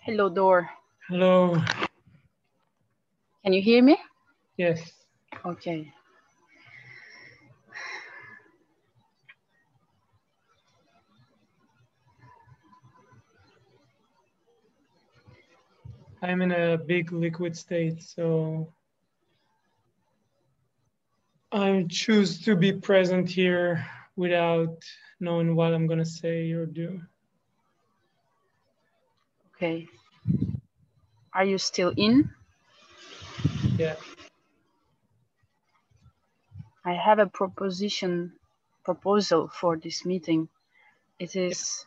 Hello, Dor. Hello. Can you hear me? Yes. Okay. I'm in a big liquid state, so I choose to be present here without knowing what I'm going to say or do. Okay. Are you still in? Yeah. I have a proposal for this meeting. It is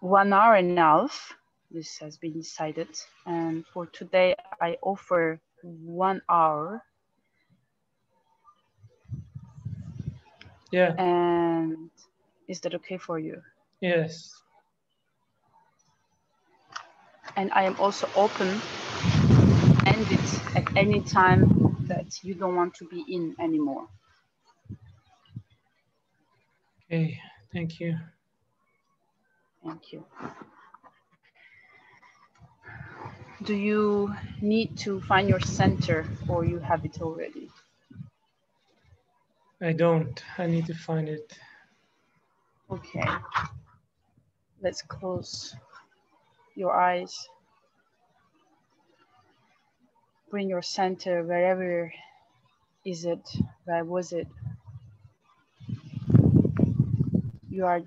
1 hour and a half. This has been decided. And for today, I offer 1 hour. Yeah. And is that okay for you? Yes. And I am also open to end it at any time that you don't want to be in anymore. Okay, thank you. Thank you. Do you need to find your center or you have it already? I don't. I need to find it. Okay. Let's close your eyes. Bring your center wherever is it, where was it? You are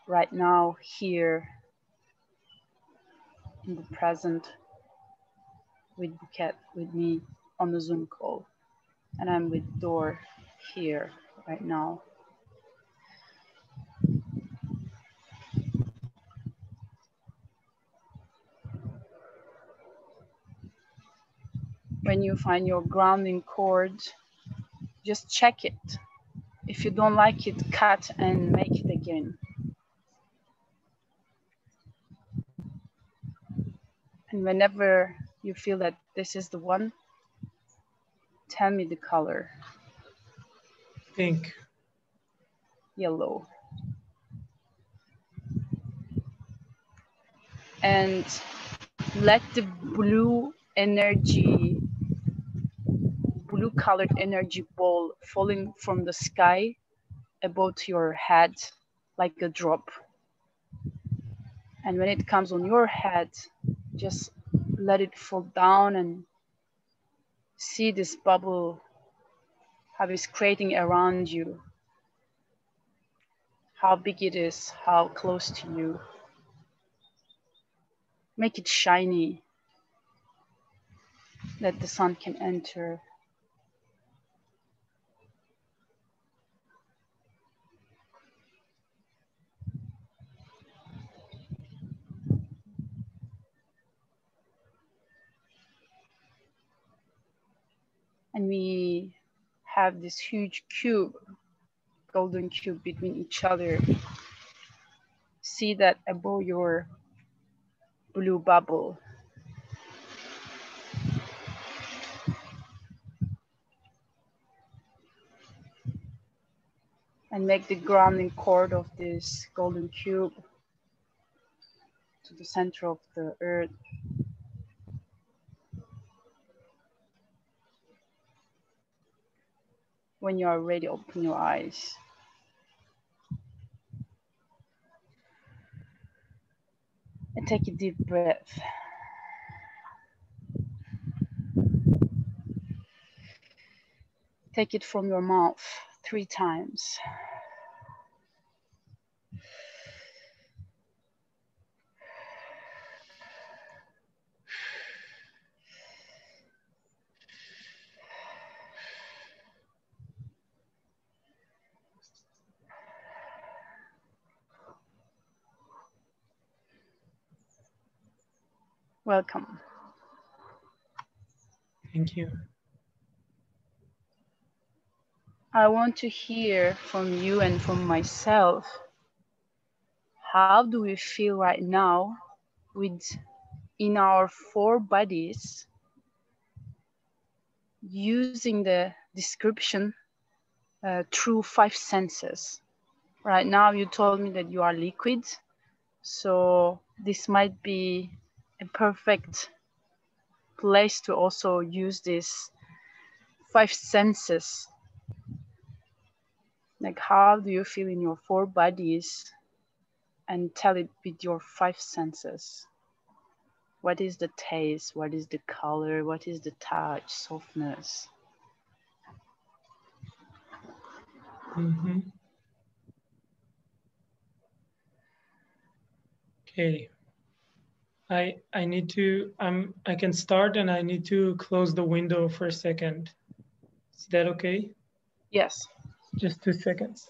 right now here in the present with Buket, with me on the Zoom call. And I'm with Dor here right now. When you find your grounding cord, just check it. If you don't like it, cut and make it again. And whenever you feel that this is the one, tell me the color. Pink. Yellow. And let the blue energy, blue colored energy ball falling from the sky above your head like a drop. And when it comes on your head, just let it fall down and see this bubble, how it's creating around you, how big it is, how close to you. Make it shiny, that the sun can enter. And we have this huge cube, golden cube between each other. See that above your blue bubble. And make the grounding cord of this golden cube to the center of the earth. When you are ready, open your eyes. And take a deep breath. Take it from your mouth 3 times. Welcome. Thank you. I want to hear from you and from myself. How do we feel right now in our 4 bodies, using the description through 5 senses? Right now, you told me that you are liquid, So this might be a perfect place to also use these five senses. Like, how do you feel in your four bodies, and tell it with your five senses. What is the taste? What is the color? What is the touch, softness? Mm-hmm. Okay. I need to, I can start and I need to close the window for a second. Is that okay? Yes. Just 2 seconds.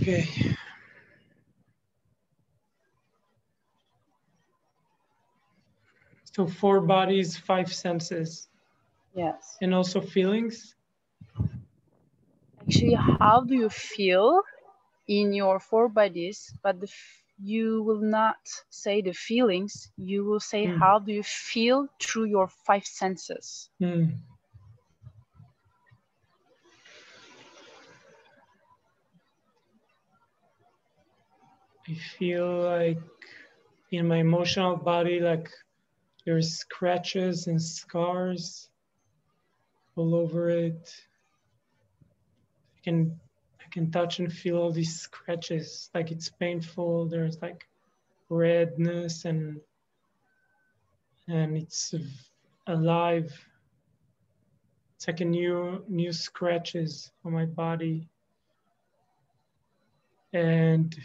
Okay. So 4 bodies, 5 senses. Yes. And also feelings. Actually, how do you feel in your four bodies? But you will not say the feelings. You will say, how do you feel through your five senses? I feel like in my emotional body, like there's scratches and scars all over it. I can touch and feel all these scratches, like it's painful. There's like redness and it's alive. It's like a new scratches on my body. And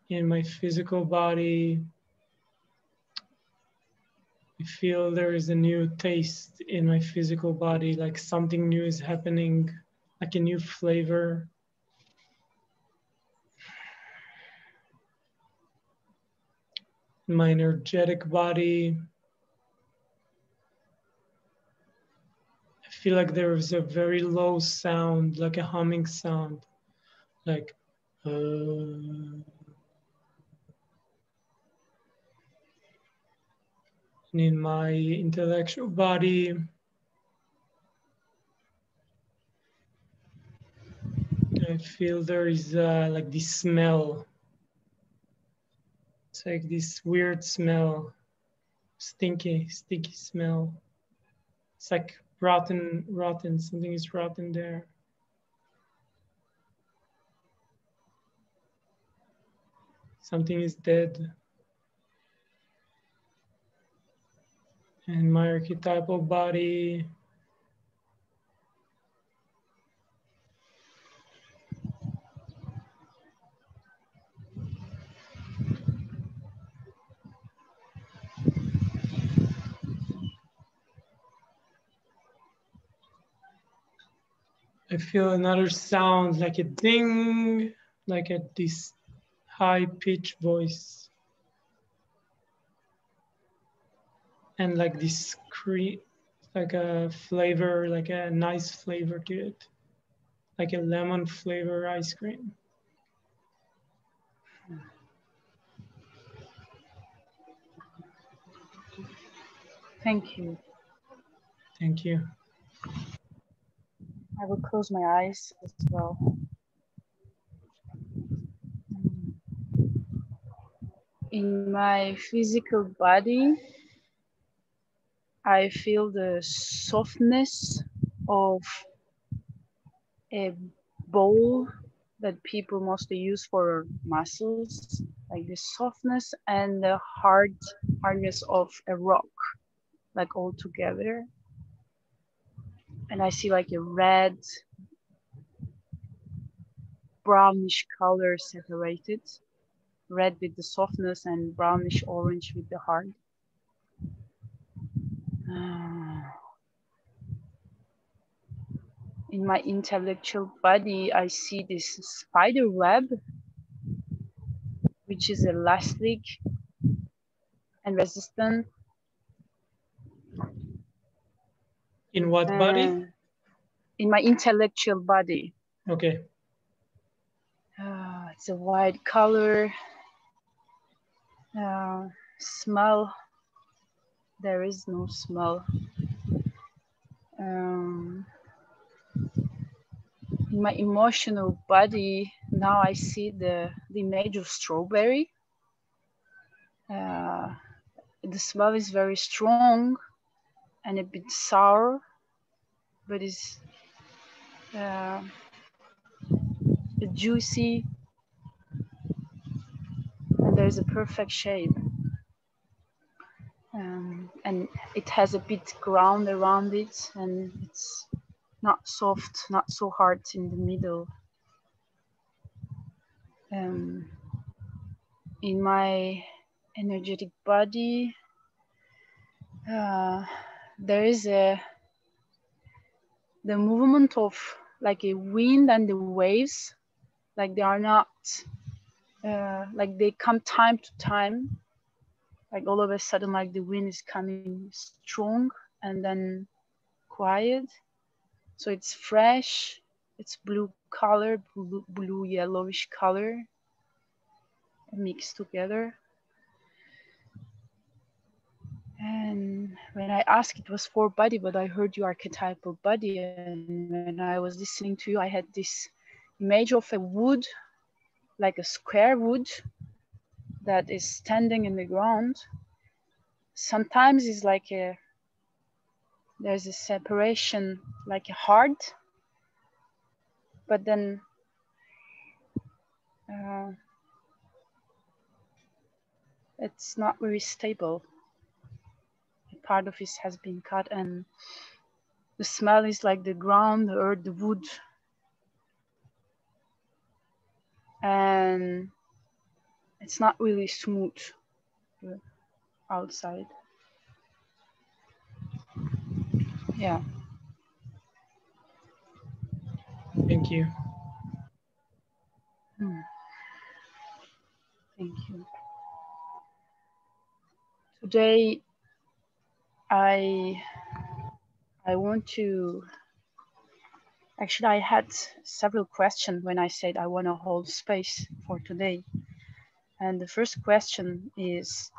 in my physical body, I feel there is a new taste in my physical body, like something new is happening, like a new flavor. In my energetic body, I feel like there is a very low sound, like a humming sound, like and in my intellectual body, I feel there is like this smell. It's like this weird smell, sticky smell. It's like rotten, something is rotten there. Something is dead. And my archetypal body, I feel another sound like a ding, like this high pitched voice. And like this like a flavor, like a nice flavor to it, like a lemon flavor ice cream. Thank you. Thank you. I will close my eyes as well. In my physical body, I feel the softness of a bowl that people mostly use for muscles, like the softness and the hardness of a rock, like all together. And I see like a red, brownish color separated, red with the softness and brownish orange with the hard. In my intellectual body, I see this spider web, which is elastic and resistant. In what body? In my intellectual body. Okay. It's a white color. Smell there is no smell. Um, in my emotional body, now I see the image of strawberry. The smell is very strong and a bit sour, but it's juicy, and there's a perfect shape. And it has a bit ground around it, and it's not soft, not so hard in the middle. In my energetic body, there is the movement of like a wind and the waves, like they are not, like they come time to time, like all of a sudden, like the wind is coming strong and then quiet. So it's fresh, it's blue color, blue yellowish color mixed together. And when I asked, it was for body, but I heard you archetypal body. And when I was listening to you, I had this image of a wood, like a square wood that is standing in the ground. Sometimes it's like there's a separation, like a heart, but then it's not very stable. A part of it has been cut, and the smell is like the ground, the earth, the wood. And it's not really smooth outside. Yeah. Thank you. Thank you. Today, I want to, actually I had several questions when I said I want to hold space for today. And the first question is,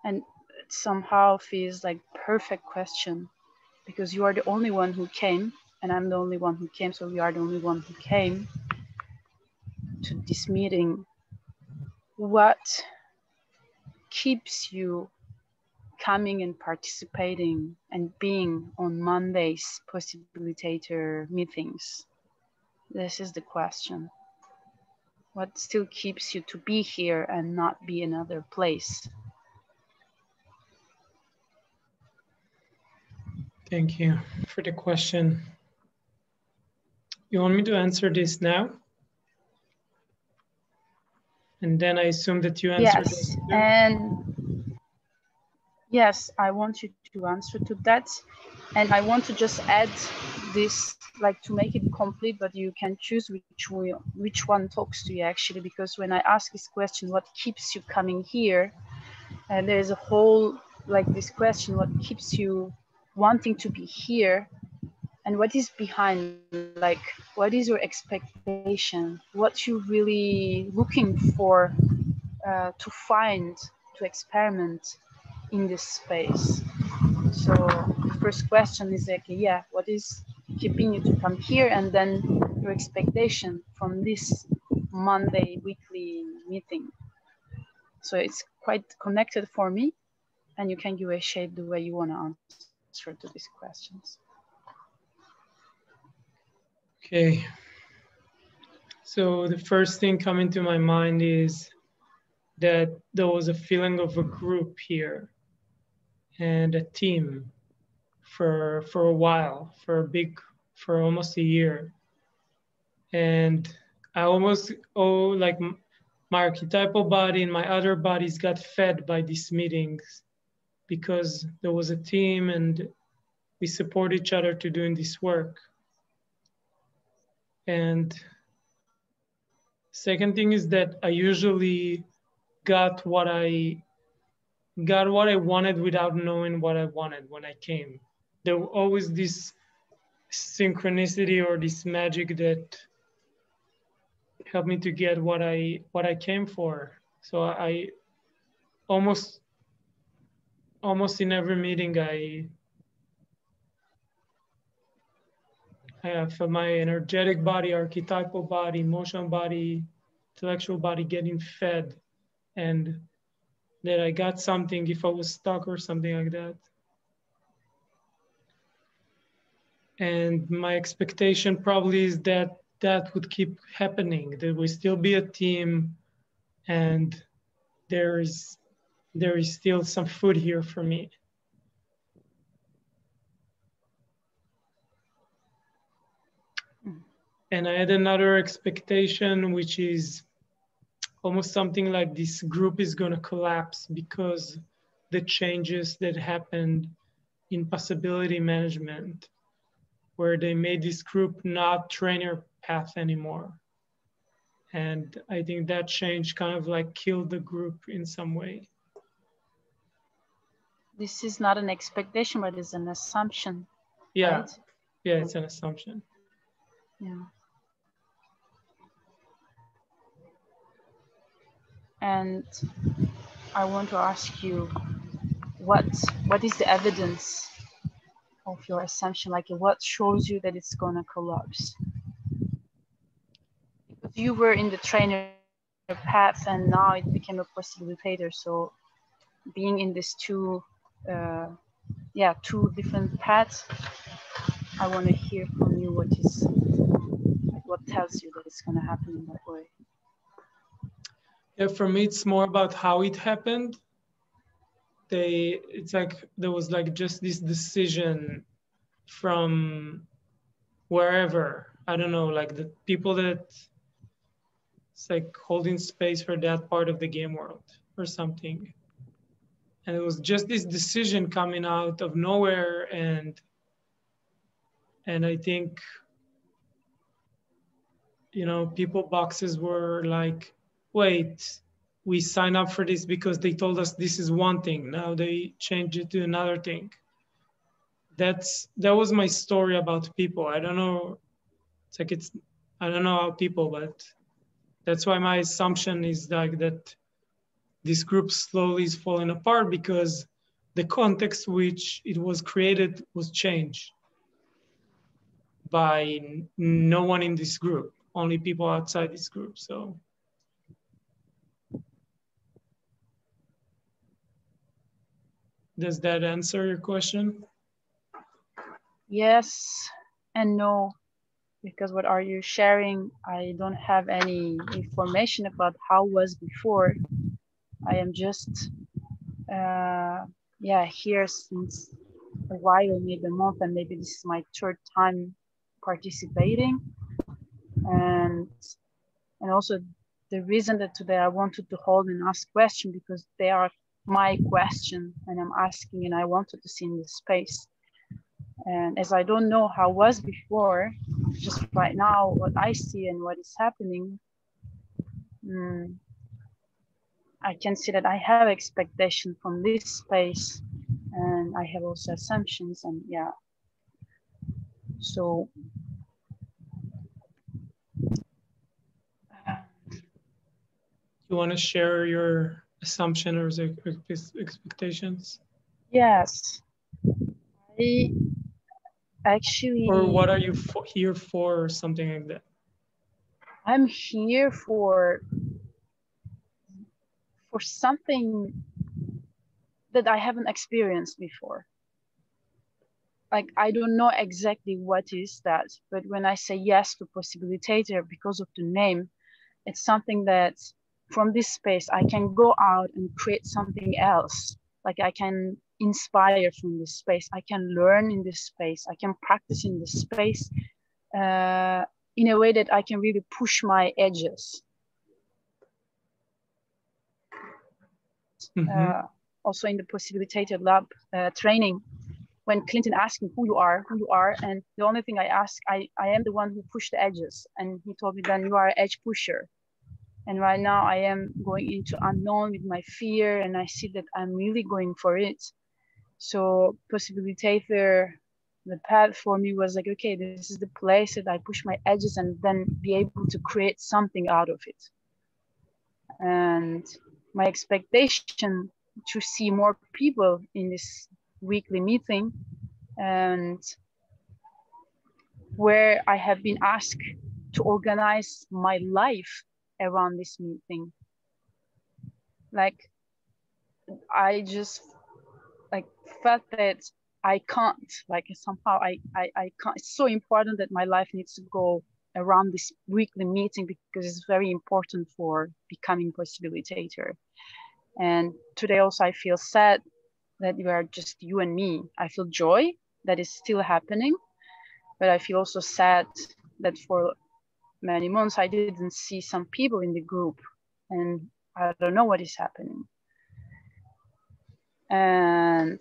and it somehow feels like perfect question, because you are the only one who came and I'm the only one who came, so we are the only one who came to this meeting. What keeps you coming and participating and being on Monday's possibilitator meetings? This is the question. What still keeps you to be here and not be another place? Thank you for the question. You want me to answer this now? And then I assume that you answer this too? And yes, I want you to answer to that. And I want to just add this, like to make it complete, but you can choose which one talks to you actually, because when I ask this question, what keeps you coming here? And there's a whole, like this question, what keeps you wanting to be here? And what is behind, like, what is your expectation? What you really looking for to find, to experiment in this space? So the first question is like, yeah, what is keeping you to come here? And then your expectation from this Monday weekly meeting. So it's quite connected for me, and you can give a shape the way you want to answer to these questions. Okay. So the first thing coming to my mind is that there was a feeling of a group here and a team for a while, for almost a year. And I almost like my archetypal body and my other bodies got fed by these meetings because there was a team and we support each other to doing this work. And second thing is that I usually got what I wanted without knowing what I wanted when I came. There was always this synchronicity or this magic that helped me to get what I came for. So I almost almost in every meeting, I have my energetic body, archetypal body, emotional body, intellectual body getting fed, and that I got something if I was stuck or something like that. And my expectation probably is that that would keep happening, that we still be a team, and there is still some food here for me. And I had another expectation, which is almost something like this group is going to collapse because the changes that happened in possibility management, where they made this group not trainer path anymore. And I think that change kind of like killed the group in some way. This is not an expectation, but it's an assumption. Yeah, right? yeah, it's an assumption. Yeah. And I want to ask you, what is the evidence of your assumption? Like, what shows you that it's gonna collapse? Because you were in the trainer path, and now it became a facilitator. So, being in these two different paths, I want to hear from you what tells you that it's gonna happen in that way. Yeah, for me, it's more about how it happened. It's like there was like just this decision from wherever, I don't know, like the people that it's like holding space for that part of the game world or something. And it was just this decision coming out of nowhere, and I think, you know, people boxes were like, wait, we signed up for this because they told us this is one thing. Now they changed it to another thing. That was my story about people. I don't know. I don't know how people, but that's why my assumption is like that this group slowly is falling apart because the context which it was created was changed by no one in this group, only people outside this group. So does that answer your question? Yes and no, because what are you sharing? I don't have any information about how it was before. I am just here since a while, maybe a month, and maybe this is my third time participating. And also the reason that today I wanted to hold and ask questions, because they are my question and I'm asking, and I wanted to see in this space. And as I don't know how it was before, just right now, what I see and what is happening, I can see that I have expectation from this space, and I have also assumptions, and yeah. So you want to share your assumption or expectations? Yes, I actually. Or what are you here for, or something like that? I'm here for something that I haven't experienced before. Like, I don't know exactly what is that, but when I say yes to Possibilitator because of the name, it's something that from this space, I can go out and create something else. Like, I can inspire from this space. I can learn in this space. I can practice in this space in a way that I can really push my edges. Also in the Possibilitator Lab training, when Clinton asked me who you are, and the only thing I asked, I am the one who pushed the edges. And he told me, then you are an edge pusher. And right now I am going into unknown with my fear, and I see that I'm really going for it. So Possibilitator, the path for me was like, okay, this is the place that I push my edges and then be able to create something out of it. And my expectation to see more people in this weekly meeting, and where I have been asked to organize my life around this meeting. Like, I just like felt that I can't, like somehow I can't. It's so important that my life needs to go around this weekly meeting because it's very important for becoming facilitator. And today also I feel sad that we are just you and me. I feel joy that is still happening, but I feel also sad that for many months I didn't see some people in the group, and I don't know what is happening. And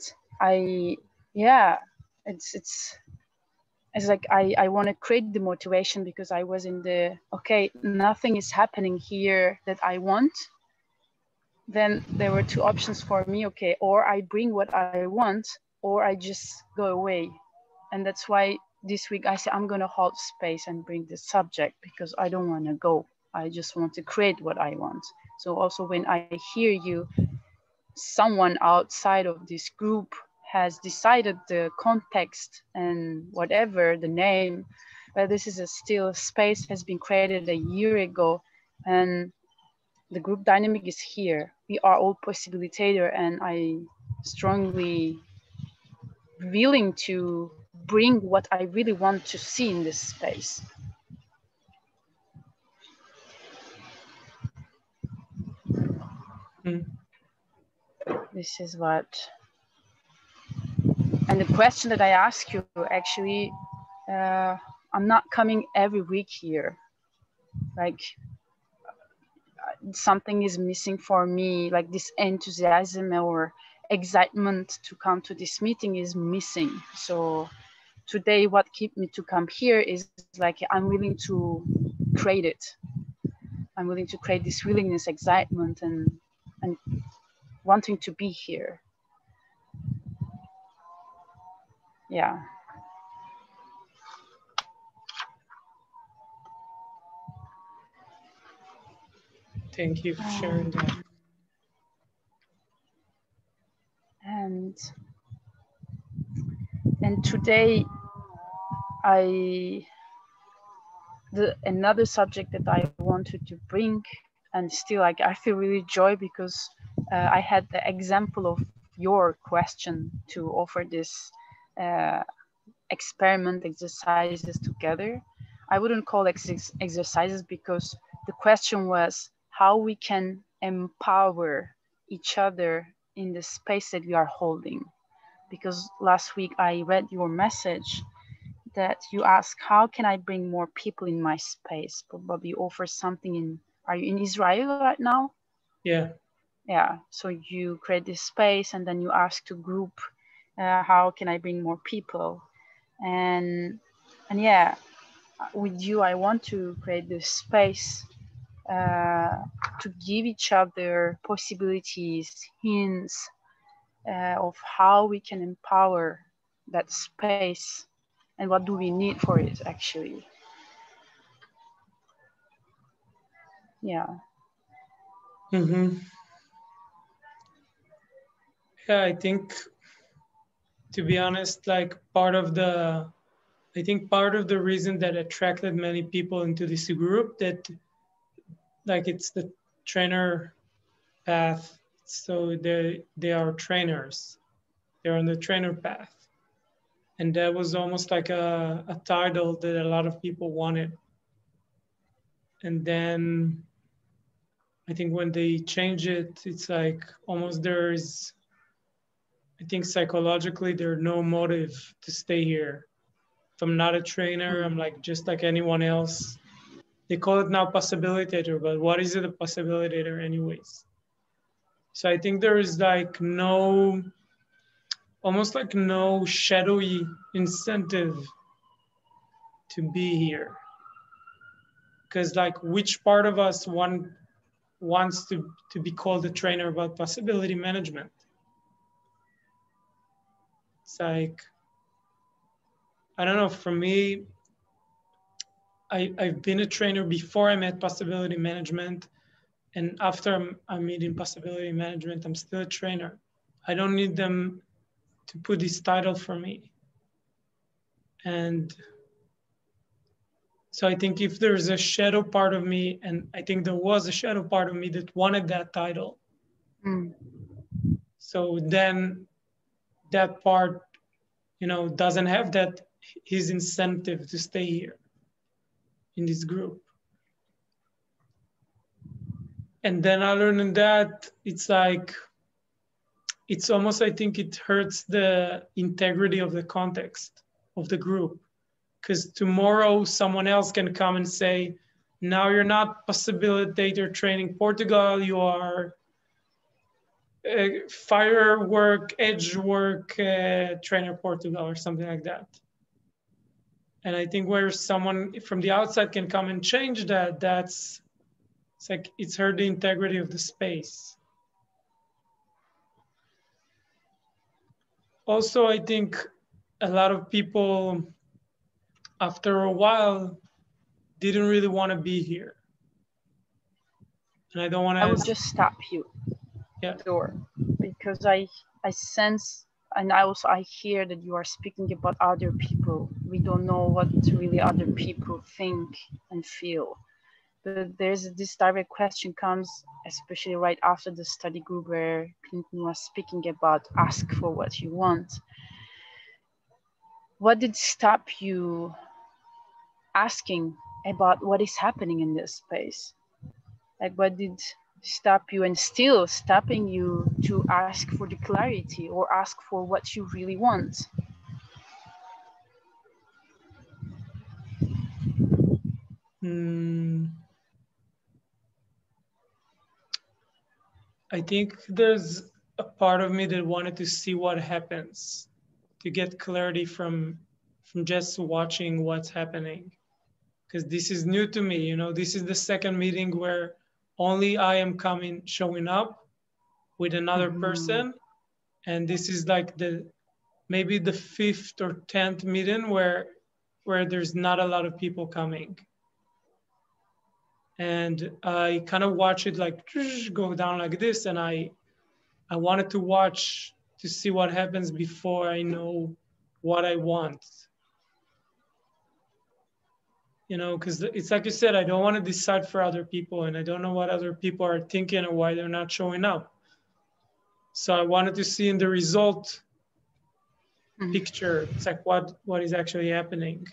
it's like I want to create the motivation, because I was in the, okay, nothing is happening here that I want. Then there were two options for me. Okay, or I bring what I want, or I just go away. And that's why this week I said I'm going to hold space and bring the subject, because I don't want to go. I just want to create what I want. So also when I hear you, someone outside of this group has decided the context and whatever the name, but this is still space has been created a year ago, and the group dynamic is here. We are all facilitator, and I strongly willing to bring what I really want to see in this space. This is what, and the question that I ask you, actually, I'm not coming every week here. Like, something is missing for me, like this enthusiasm or excitement to come to this meeting is missing. So today what kept me to come here is like, I'm willing to create it. I'm willing to create this willingness, excitement, and wanting to be here. Yeah. Thank you for sharing that. And today another subject that I wanted to bring, and still like I feel really joy because I had the example of your question to offer this experiment exercises together. I wouldn't call exercises, because the question was how we can empower each other in the space that we are holding. Because last week I read your message that you ask, how can I bring more people in my space? Probably offer something in, are you in Israel right now? Yeah. Yeah, so you create this space and then you ask to group, how can I bring more people? And yeah, with you, I want to create this space to give each other possibilities, hints of how we can empower that space and what do we need for it, actually. Yeah. Mm-hmm. Yeah, I think, to be honest, like part of the reason that attracted many people into this group, that like it's the trainer path. So they are trainers. They're on the trainer path. And that was almost like a title that a lot of people wanted. And then I think when they change it, it's like almost I think psychologically there's no motive to stay here. If I'm not a trainer, I'm like just like anyone else. They call it now possibilitator, but what is it a possibilitator anyways? So I think there is like almost like no shadowy incentive to be here. Because like which part of us wants to be called a trainer about possibility management? It's like, I don't know, for me, I've been a trainer before I met possibility management, And after I'm in possibility management, I'm still a trainer. I don't need them to put this title for me. And so I think if there's a shadow part of me, and I think there was a shadow part of me that wanted that title. So then that part, doesn't have his incentive to stay here in this group. And then I learned that it's almost, I think it hurts the integrity of the context of the group. Because tomorrow someone else can come and say, now you're not facilitator training Portugal, you are firework, edge work trainer Portugal or something like that. And I think where someone from the outside can come and change that, it's hurt the integrity of the space. Also, I think a lot of people, after a while, didn't really want to be here. And I don't want to... I will just stop you, Dor, because I sense, and I hear that you are speaking about other people. We don't know what really other people think and feel. But this direct question comes, especially right after the study group where Clinton was speaking about ask for what you want. What did stop you asking about what is happening in this space? Like, what did stop you and still stopping you to ask for the clarity or ask for what you really want? I think there's a part of me that wanted to see what happens, to get clarity from just watching what's happening. Because this is new to me, this is the second meeting where only I am showing up with another person. And this is like maybe the 5th or 10th meeting where there's not a lot of people coming. And I kind of watch it like go down like this. And I wanted to watch to see what happens before I know what I want. Because it's like you said, I don't want to decide for other people, and I don't know what other people are thinking or why they're not showing up. So I wanted to see in the result picture, it's like what is actually happening.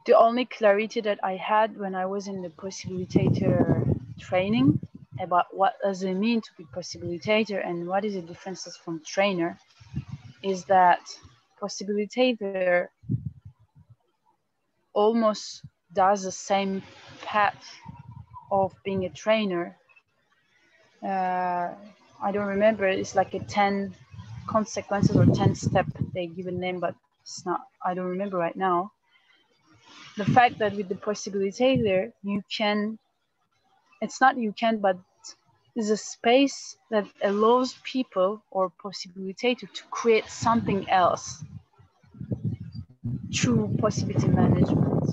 The only clarity that I had when I was in the possibilitator training about what does it mean to be possibilitator and what is the differences from trainer is that possibilitator almost does the same path of being a trainer. I don't remember, it's like a 10 consequences or 10 step, they give a name, but it's not, I don't remember right now. The fact that with the possibilitator, but is a space that allows people or possibilitator to create something else through possibility management.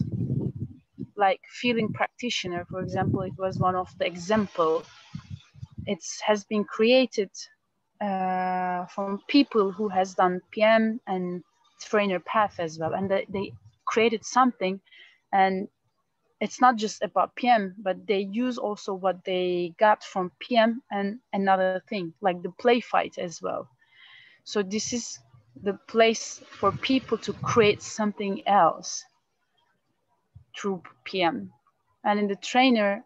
Like feeling practitioner, for example, it was one of the example. It has been created from people who has done PM and trainer path as well. And they created something, and it's not just about PM, but they use also what they got from PM and another thing, like the play fight as well. So this is the place for people to create something else through PM. And in the trainer,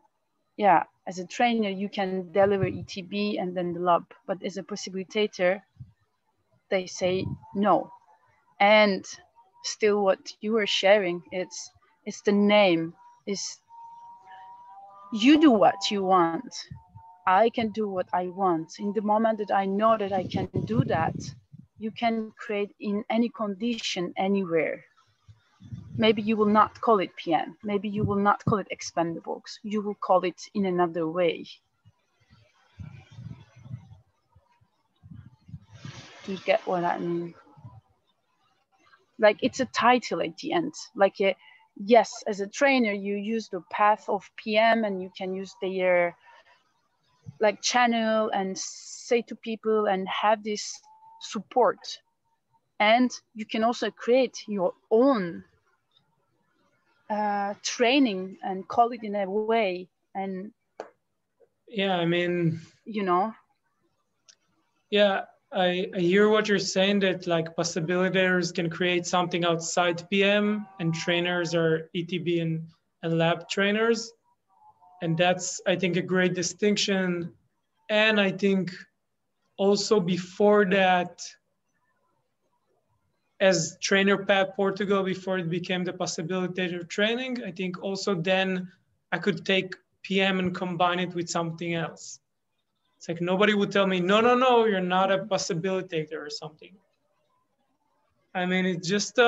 as a trainer, you can deliver ETB and then the lab, but as a possibilitator, they say no. And still what you were sharing, it's the name. Is you do what you want. I can do what I want. In the moment that I know that I can do that, you can create in any condition, anywhere. Maybe you will not call it PM. Maybe you will not call it expendables. You will call it in another way. Do you get what I mean? like it's a title at the end. Like yes, as a trainer, you use the path of PM and you can use their like channel and say to people and have this support. And you can also create your own training and call it in a way. And yeah, I mean, you know, yeah, I hear what you're saying, that like possibilitators can create something outside PM and trainers are ETB and lab trainers. And that's, I think, a great distinction. And I think also before that, as trainer Pat Portugal, before it became the possibilitator training, I think also then I could take PM and combine it with something else. It's like nobody would tell me, no, no, no, you're not a possibilitator or something. I mean, it's just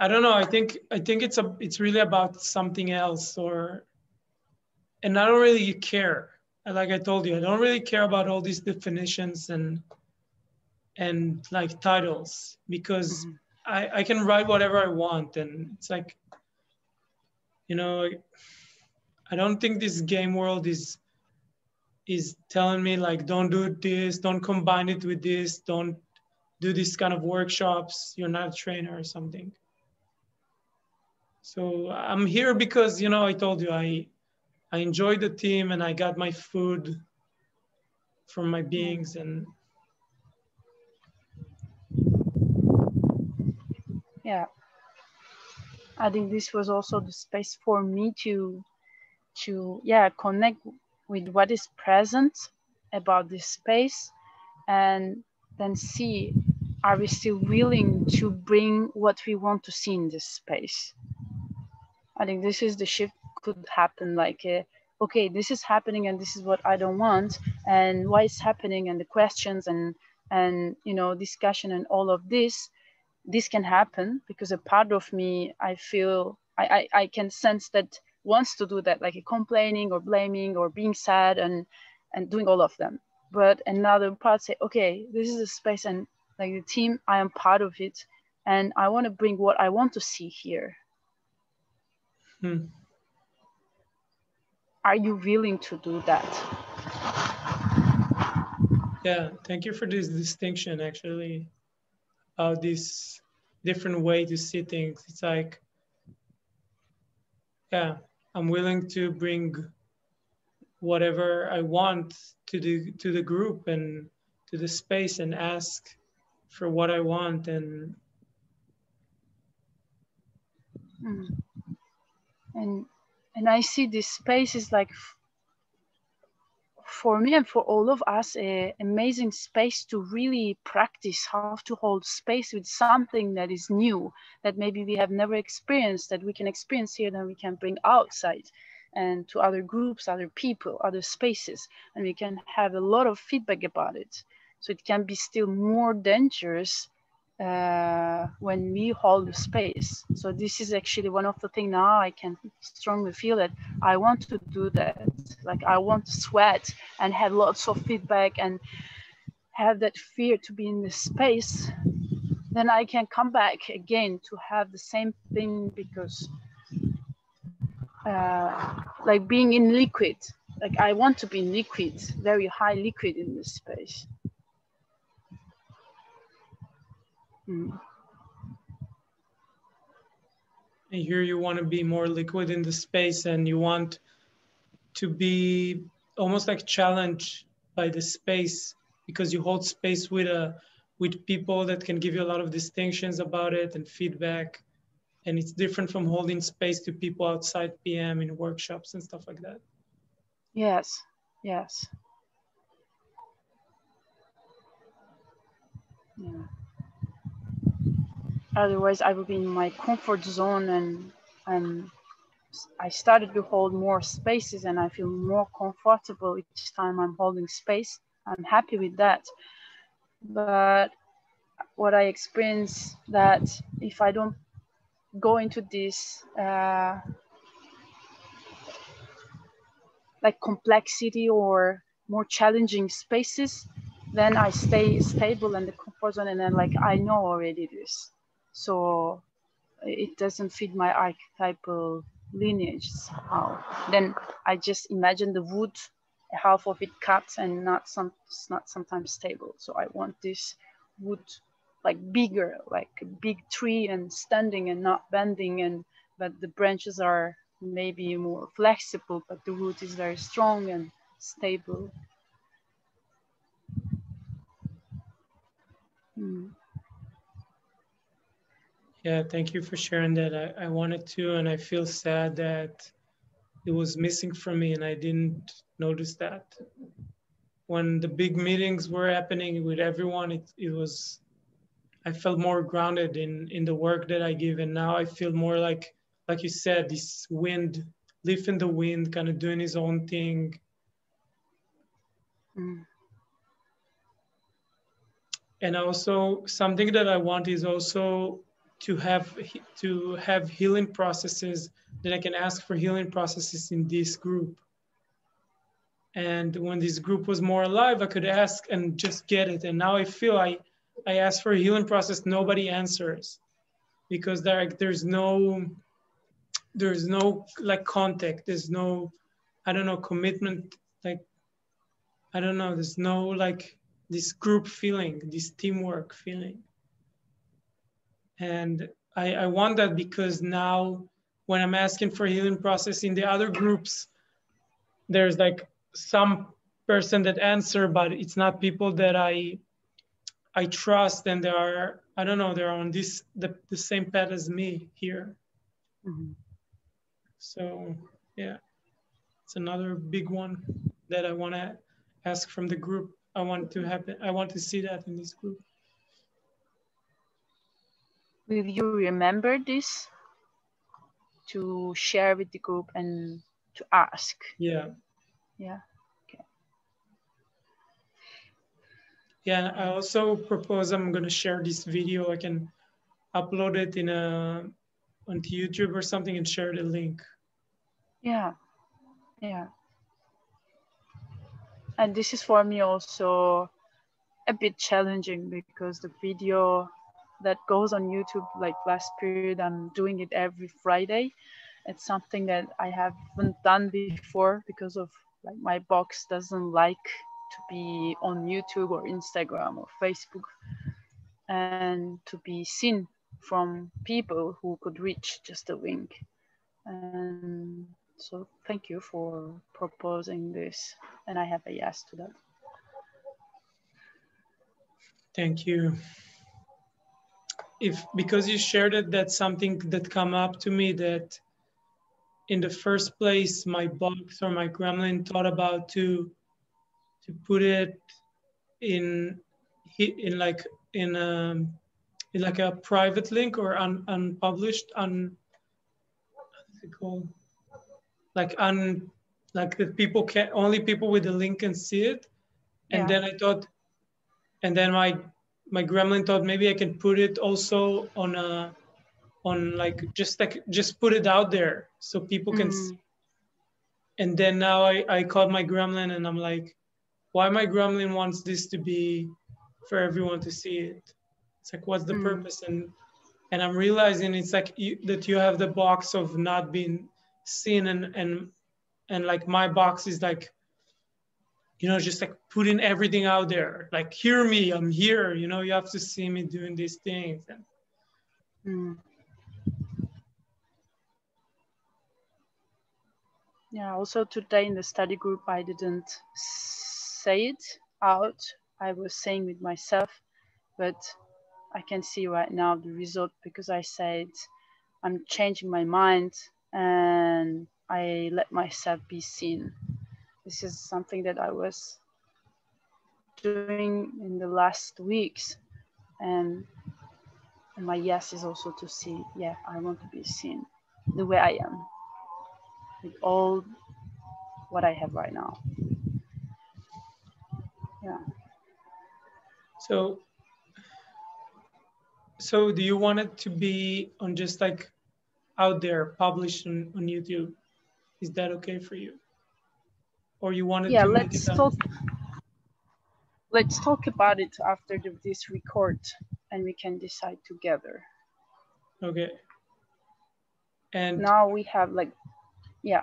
I don't know. I think it's really about something else, and I don't really care. Like I told you, I don't really care about all these definitions and like titles, because I can write whatever I want, and it's like, you know, I don't think this game world is telling me like, don't do this, don't combine it with this, don't do this kind of workshops, you're not a trainer or something. So I'm here because, you know, I told you I enjoyed the team and I got my food from my beings. And yeah, I think this was also the space for me to yeah, connect with what is present about this space, and then see, are we still willing to bring what we want to see in this space? I think this is the shift could happen, like okay, this is happening and this is what I don't want, and why it's happening, and the questions and you know, discussion and all of this can happen because a part of me, I feel I can sense that wants to do that, like complaining or blaming or being sad and doing all of them. But another part say, okay, this is a space, and like the team, I am part of it, and I want to bring what I want to see here. Are you willing to do that? Yeah, thank you for this distinction, actually, this different way to see things. It's like, yeah, I'm willing to bring whatever I want to the group and to the space and ask for what I want. And and I see this space is like, for me and for all of us, an amazing space to really practice how to hold space with something that is new, that maybe we have never experienced, that we can experience here, then we can bring outside and to other groups, other people, other spaces, and we can have a lot of feedback about it. So it can be still more dangerous when we hold the space. So this is actually one of the things now I can strongly feel that I want to do that. Like I want to sweat and have lots of feedback and have that fear to be in this space. Then I can come back again to have the same thing, because like being in liquid, like I want to be in liquid, very high liquid in this space. And here you want to be more liquid in the space, and you want to be almost like challenged by the space, because you hold space with people that can give you a lot of distinctions about it and feedback. And it's different from holding space to people outside PM in workshops and stuff like that. Yes, yes. Yeah. Otherwise, I would be in my comfort zone, and I started to hold more spaces, and I feel more comfortable each time I'm holding space. I'm happy with that. But what I experience, that if I don't go into this like complexity or more challenging spaces, then I stay stable in the comfort zone, and then like I know already this, so it doesn't fit my archetypal lineage somehow. Then I just imagine the wood, half of it cut and it's not sometimes stable. So I want this wood like bigger, like a big tree and standing and not bending, and but the branches are maybe more flexible, but the wood is very strong and stable. Yeah, thank you for sharing that. I wanted to, and I feel sad that it was missing from me and I didn't notice that. When the big meetings were happening with everyone, it was, I felt more grounded in the work that I give. And now I feel more like you said, this wind, leaf in the wind, kind of doing his own thing. And also something that I want is also to have healing processes, that I can ask for healing processes in this group. And when this group was more alive, I could ask and just get it. And now I feel I ask for a healing process, nobody answers, because there's no like contact, there's no, I don't know, commitment, like, I don't know, there's no like this group feeling, this teamwork feeling. And I want that, because now when I'm asking for healing process in the other groups, there's like some person that answer, but it's not people that I trust, and they are, I don't know, they're on the same path as me here. So yeah, it's another big one that I want to ask from the group. I want to happen. I want to see that in this group. Will you remember this to share with the group and to ask? Yeah. Yeah. Okay. Yeah. I also propose I'm going to share this video. I can upload it onto YouTube or something and share the link. Yeah. Yeah. And this is for me also a bit challenging, because the video that goes on YouTube, like last period, I'm doing it every Friday. It's something that I haven't done before because of like my box doesn't like to be on YouTube or Instagram or Facebook, and to be seen from people who could reach just a link. And so thank you for proposing this, and I have a yes to that. Thank you. Because you shared it, that's something that come up to me, that in the first place, my box or my gremlin thought about to put it in like a private link or unpublished, what's it called? Like that people can, only people with the link can see it. And then I thought, and then my gremlin thought maybe I can put it also on just put it out there so people can see. And then now I called my gremlin and I'm like, why my gremlin wants this to be for everyone to see it? It's like, what's the purpose? And I'm realizing it's like that you have the box of not being seen, and like my box is like, you know, just like putting everything out there, like, hear me, I'm here, you know, you have to see me doing these things. Yeah, also today in the study group, I didn't say it out. I was saying with myself, but I can see right now the result, because I said I'm changing my mind and I let myself be seen. This is something that I was doing in the last weeks, and my yes is also to see, yeah, I want to be seen the way I am, with all what I have right now. Yeah. So do you want it to be on just like out there, published on YouTube? Is that okay for you? Or you wanted to make it Let's talk about it after this record, and we can decide together. Okay. And Now we have like, yeah,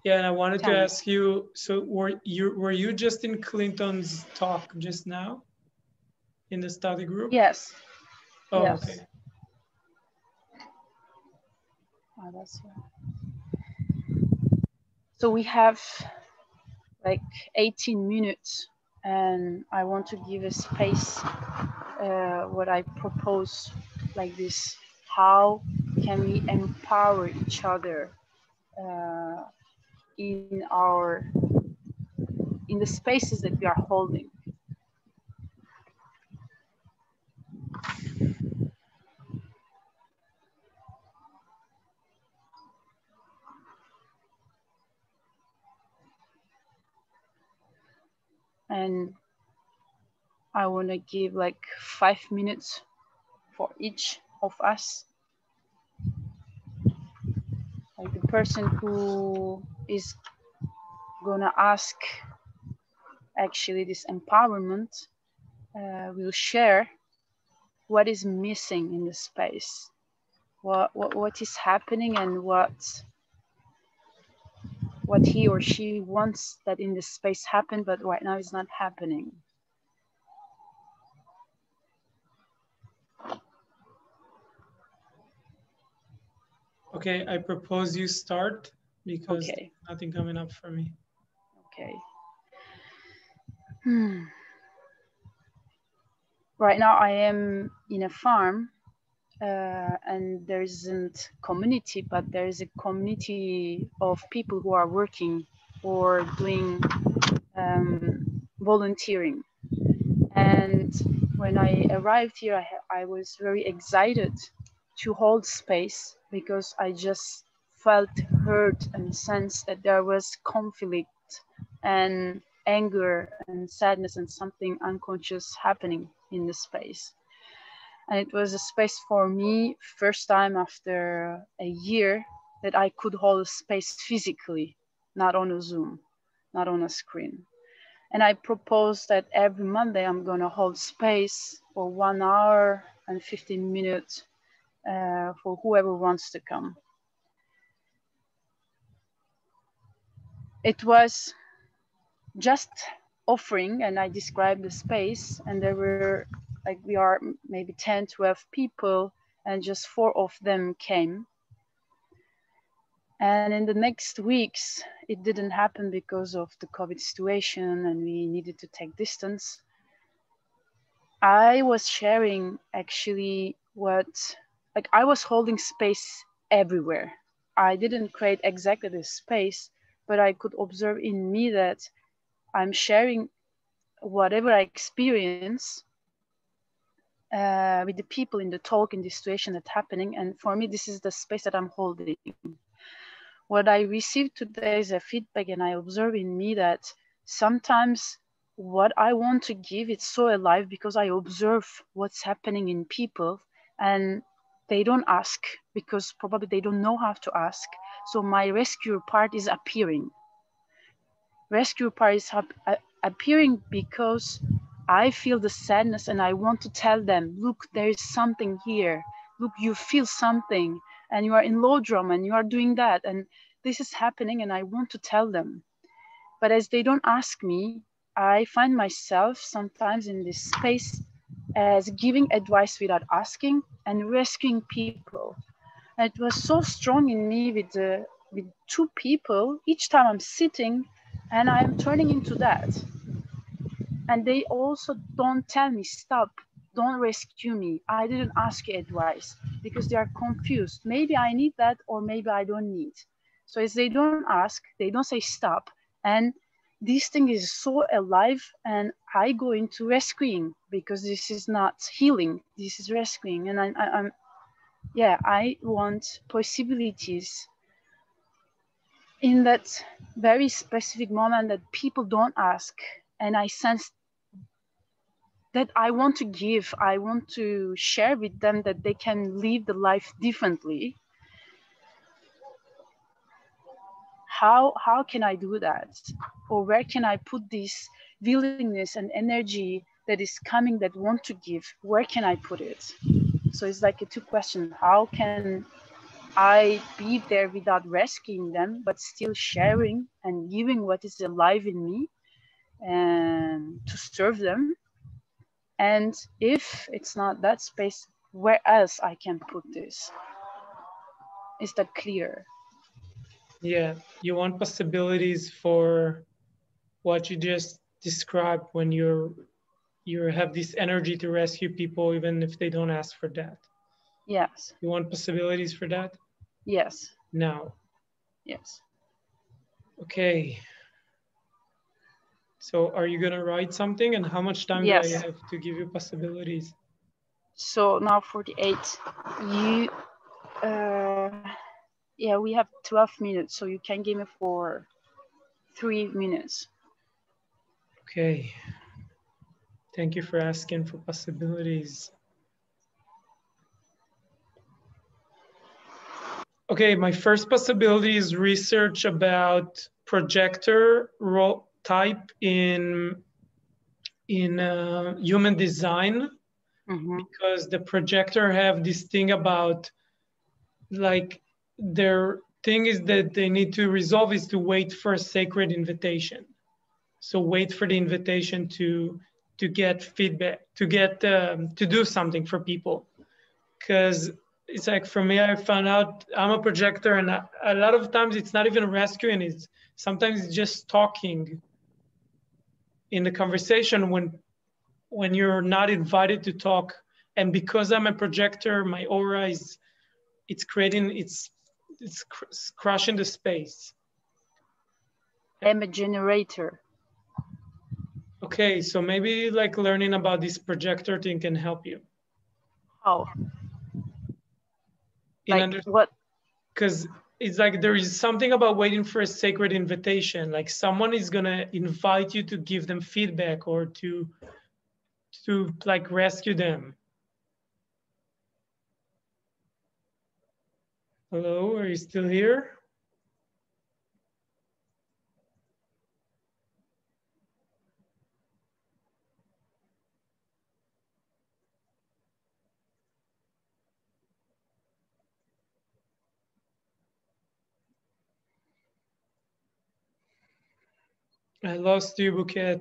yeah, and I wanted to 10. ask you, so were you just in Clinton's talk just now in the study group? Yes, Oh, yes. okay. Oh, that's so we have like 18 minutes, and I want to give a space. What I propose like this: how can we empower each other in the spaces that we are holding? And I want to give like 5 minutes for each of us. Like the person who is gonna ask actually this empowerment will share what is missing in the space, what is happening, and what he or she wants that in the space happen, but right now it's not happening. Okay, I propose you start because Okay. nothing coming up for me. Okay. Right now I am in a farm, and there isn't community, but there is a community of people who are working or doing volunteering. And when I arrived here, I was very excited to hold space because I just felt hurt and sensed that there was conflict and anger and sadness and something unconscious happening in the space. And it was a space for me, first time after a year, that I could hold a space physically, not on a Zoom, not on a screen. And I proposed that every Monday I'm going to hold space for 1 hour and 15 minutes for whoever wants to come. It was just offering, and I described the space, and there were like, we are maybe 10, 12 people, and just 4 of them came. And in the next weeks, it didn't happen because of the COVID situation, and we needed to take distance. I was sharing actually I was holding space everywhere. I didn't create exactly this space, but I could observe in me that I'm sharing whatever I experience with the people in the talk, in the situation that's happening. And for me, this is the space that I'm holding. What I received today is a feedback, and I observe in me that sometimes what I want to give, it's so alive because I observe what's happening in people, and they don't ask because probably they don't know how to ask. So my rescue part is appearing. Rescue part is appearing because I feel the sadness and I want to tell them, look, there is something here. Look, you feel something and you are in low drum and you are doing that. And this is happening and I want to tell them. But as they don't ask me, I find myself sometimes in this space as giving advice without asking and rescuing people. And it was so strong in me with 2 people. Each time I'm sitting and I'm turning into that. And they also don't tell me, stop, don't rescue me. I didn't ask you advice because they are confused. Maybe I need that or maybe I don't need. So as they don't ask, they don't say stop. And this thing is so alive and I go into rescuing because this is not healing, this is rescuing. And I want possibilities in that very specific moment that people don't ask. And I sense that I want to give, I want to share with them that they can live the life differently. how can I do that? Or where can I put this willingness and energy that is coming, that want to give? Where can I put it? So it's like a two question. How can I be there without rescuing them, but still sharing and giving what is alive in me and to serve them? And if it's not that space, where else I can put this? Is that clear? Yeah, you want possibilities for what you just described when you have this energy to rescue people even if they don't ask for that. Yes. You want possibilities for that? Yes. Now. Yes. Okay. So are you going to write something, and how much time do I Yes. have to give you possibilities? So now 48. You, yeah, we have 12 minutes, so you can give me for 3 minutes. Okay. Thank you for asking for possibilities. Okay, my first possibility is research about projector role type in human design, because the projector have this thing about, like, their thing is that they need to resolve is to wait for a sacred invitation. So wait for the invitation to get feedback, to get to do something for people. Because it's like, for me, I found out I'm a projector, and a lot of times it's not even rescuing, it's sometimes it's just talking in the conversation when you're not invited to talk. And because I'm a projector, my aura is, it's creating, it's crushing the space. I'm a generator. Okay, so maybe like learning about this projector thing can help you. How? Like what? Because it's like there is something about waiting for a sacred invitation. Like someone is gonna invite you to give them feedback or to like rescue them. Hello, are you still here? I lost you, Bouquet.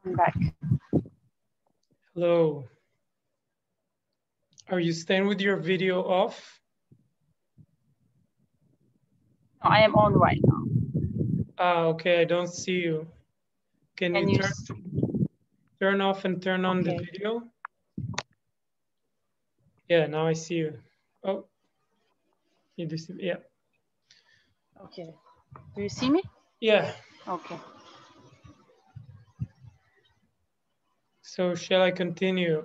I'm back. Hello. Are you staying with your video off? No, I am on right now. Ah, okay, I don't see you. Can you turn off and turn on the video? Yeah, now I see you. Oh, you do see me. Yeah. Okay. Do you see me? Yeah. Okay. So shall I continue?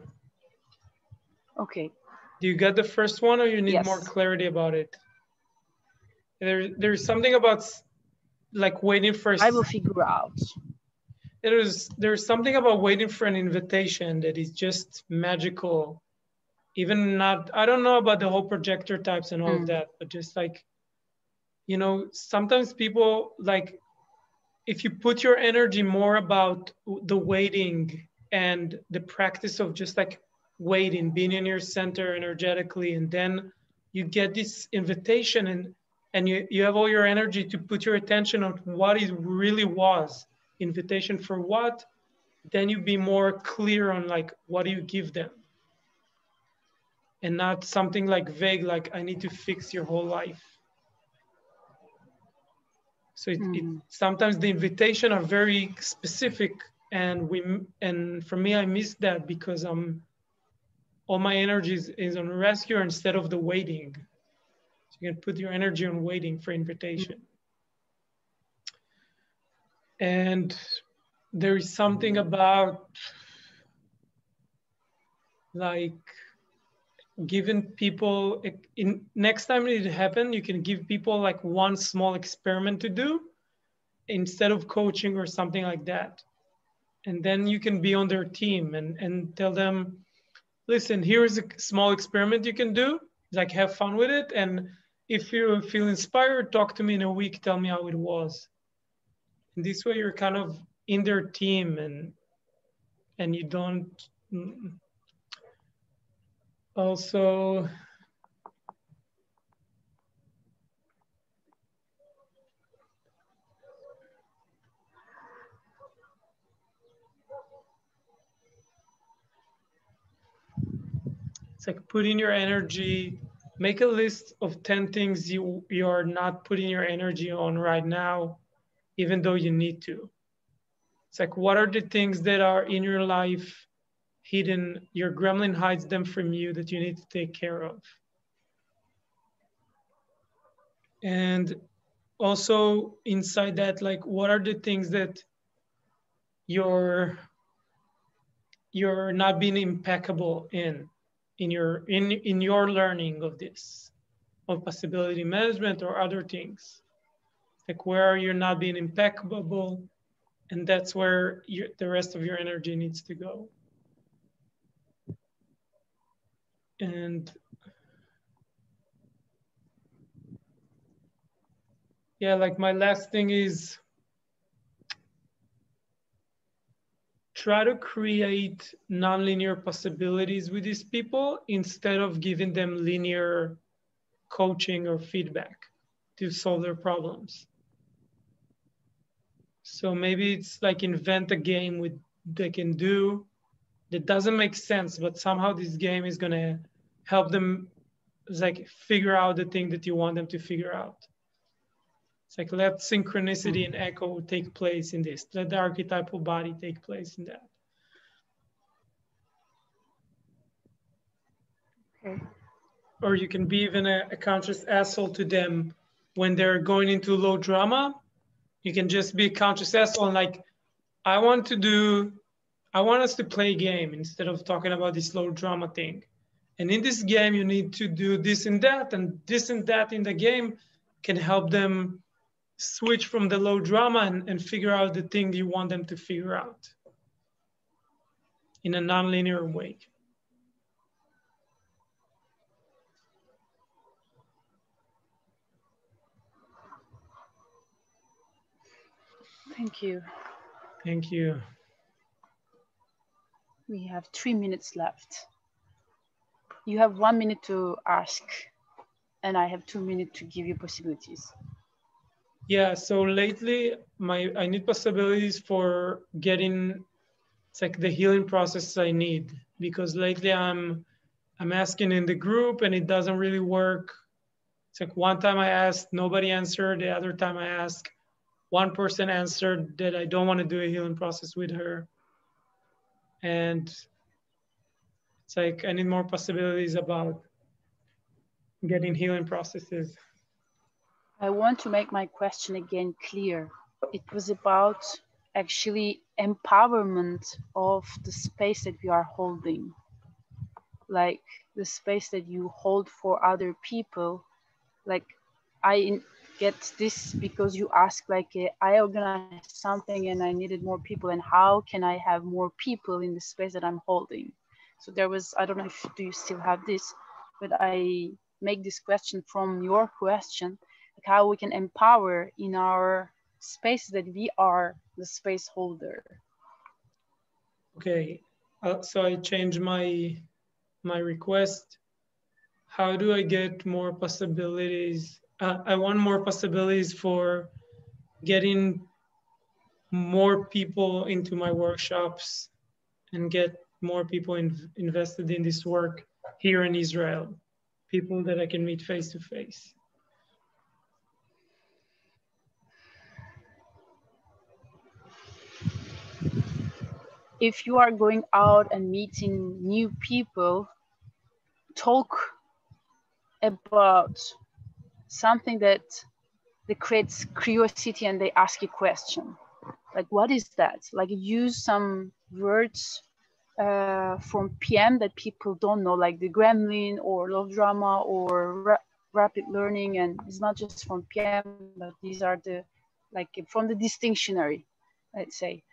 Okay. Do you get the first one, or you need more Yes. clarity about it? There's something about like waiting for. I will figure out. There's something about waiting for an invitation that is just magical. Even not, I don't know about the whole projector types and all of that, but just like, you know, sometimes people like, if you put your energy more about the waiting and the practice of just like waiting, being in your center energetically, and then you get this invitation, and you have all your energy to put your attention on what it really was, invitation for what, then you be more clear on like what do you give them, and not something like vague like I need to fix your whole life. So it sometimes the invitation are very specific, and for me I miss that because all my energy is on rescue instead of the waiting. So you can put your energy on waiting for invitation. And there is something about like giving people next time it happens, you can give people like one small experiment to do instead of coaching or something like that. And then you can be on their team and tell them, listen, here's a small experiment you can do, like have fun with it. And if you feel inspired, talk to me in a week, tell me how it was. And this way you're kind of in their team, and you don't also it's like putting your energy, make a list of 10 things you're not putting your energy on right now, even though you need to. It's like, what are the things that are in your life hidden, your gremlin hides them from you, that you need to take care of? And also inside that, like, what are the things that you're not being impeccable in your learning of this, of possibility management or other things? Like, where are you not being impeccable? And that's where the rest of your energy needs to go. And yeah, like my last thing is try to create nonlinear possibilities with these people instead of giving them linear coaching or feedback to solve their problems. So maybe it's like invent a game they can do that doesn't make sense, but somehow this game is gonna help them like figure out the thing that you want them to figure out. It's like, let synchronicity and echo take place in this. Let the archetypal body take place in that. Okay. Or you can be even a conscious asshole to them when they're going into low drama. You can just be a conscious asshole and like, I want us to play a game instead of talking about this low drama thing. And in this game, you need to do this and that in the game can help them switch from the low drama and figure out the thing you want them to figure out in a nonlinear way. Thank you. Thank you. We have 3 minutes left. You have 1 minute to ask, and I have 2 minutes to give you possibilities. Yeah, so lately I need possibilities for getting, it's like the healing process I need, because lately I'm asking in the group and it doesn't really work. It's like one time I asked, nobody answered. The other time I asked, one person answered that I don't want to do a healing process with her. And It's like I need more possibilities about getting healing processes. I want to make my question again clear. It was about actually empowerment of the space that we are holding, like the space that you hold for other people. Like I get this because you ask, like I organized something and I needed more people, and how can I have more people in the space that I'm holding? So there was, I don't know if do you still have this, but I make this question from your question, like how we can empower in our space that we are the space holder. Okay, so I change my request. How do I get more possibilities? I want more possibilities for getting more people into my workshops and get more people invested in this work here in Israel, people that I can meet face to face. If you are going out and meeting new people, talk about something that creates curiosity and they ask you question. Like, what is that? Like, use some words from PM that people don't know, like the gremlin or love drama or rapid learning. And it's not just from PM, but these are the, like from the dictionary, let's say.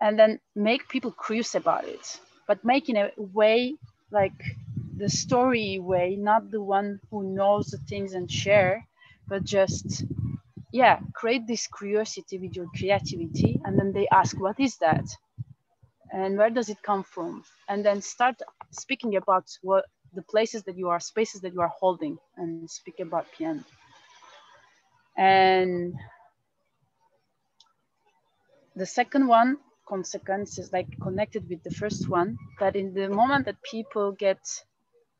And then make people curious about it, but make in a way, like the story way, not the one who knows the things and share, but just, yeah, create this curiosity with your creativity. And then they ask, what is that? And where does it come from? And then start speaking about what the places that you are, spaces that you are holding, and speak about PM. And the second one, consequences, like connected with the first one, that in the moment that people get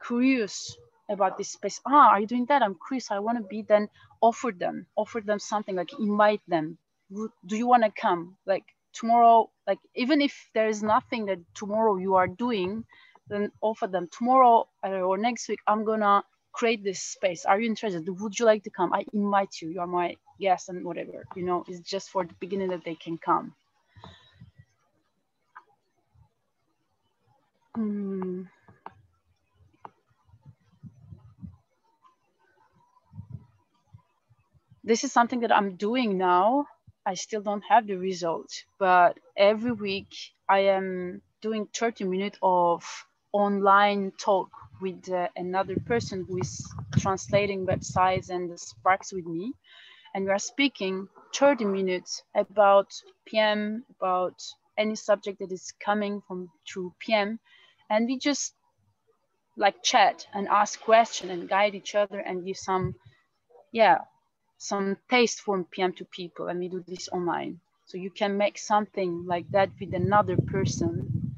curious about this space, are you doing that? I'm curious, I want to be, then offer them something, like invite them. Do you want to come? Like tomorrow, like even if there is nothing that tomorrow you are doing, then offer them tomorrow or next week, I'm gonna create this space. Are you interested? Would you like to come? I invite you. You are my guest and whatever, you know, it's just for the beginning that they can come. This is something that I'm doing now. I still don't have the result, but every week I am doing 30 minutes of online talk with another person who is translating websites and the sparks with me. And we are speaking 30 minutes about PM, about any subject that is coming from through PM. And we just like chat and ask questions and guide each other and give some, some taste from PM to people. And we do this online. So you can make something like that with another person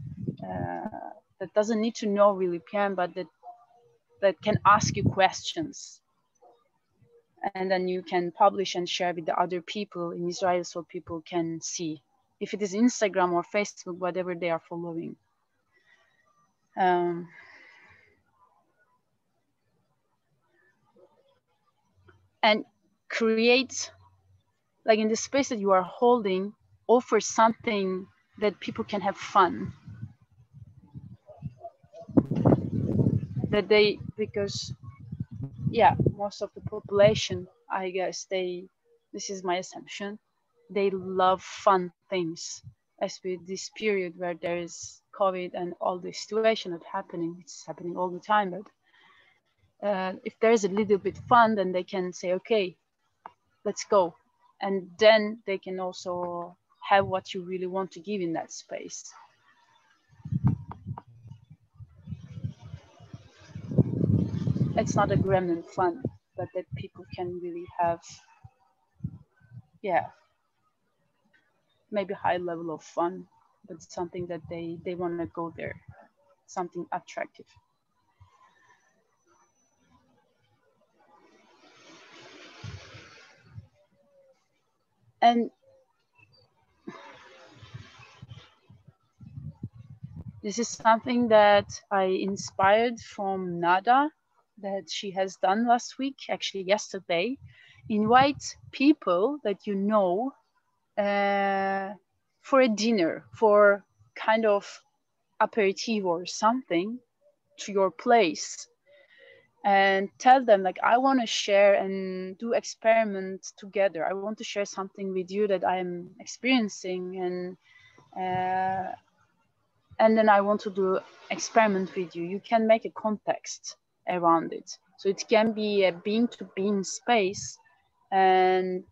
that doesn't need to know really PM, but that can ask you questions. And then you can publish and share with the other people in Israel so people can see. If it is Instagram or Facebook, whatever they are following. And create, like in the space that you are holding, offer something that people can have fun. That they, because most of the population, I guess this is my assumption, they love fun things. As with this period where there is COVID and all the situation that's happening, it's happening all the time, but if there's a little bit fun, then they can say, okay, let's go. And then they can also have what you really want to give in that space. It's not a gremlin fun, but that people can really have, maybe high level of fun, but something that they want to go there, something attractive. And This is something that I inspired from Nada that she has done last week, actually yesterday. Invite people that you know for a dinner, for kind of aperitif or something to your place, and tell them like, I want to share and do experiment together. I want to share something with you that I'm experiencing, and then I want to do experiment with you. You can make a context around it. So it can be a being to being space, and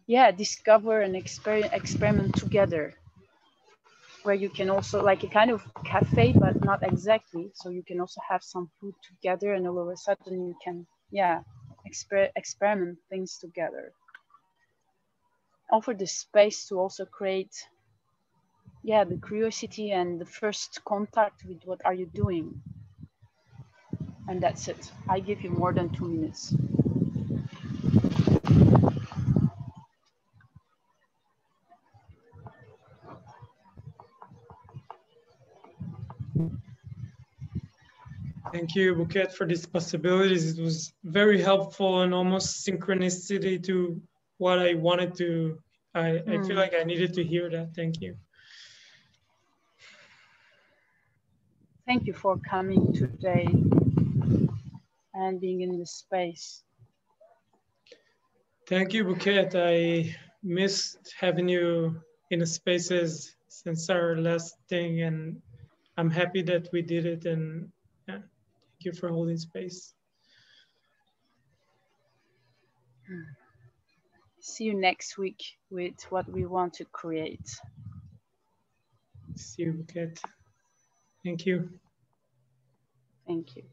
yeah, discover and experiment together, where you can also, like a kind of cafe, but not exactly. So you can also have some food together, and all of a sudden you can, yeah, experiment things together. Offer the space to also create, yeah, the curiosity and the first contact with what are you doing. And that's it. I give you more than 2 minutes. Thank you, Bouquet, for these possibilities. It was very helpful and almost synchronicity to what I wanted to. I feel like I needed to hear that. Thank you. Thank you for coming today and being in this space. Thank you, Bouquet. I missed having you in the spaces since our last thing, and I'm happy that we did it. And yeah, thank you for holding space. See you next week with what we want to create. See you, Bouquet. Thank you. Thank you.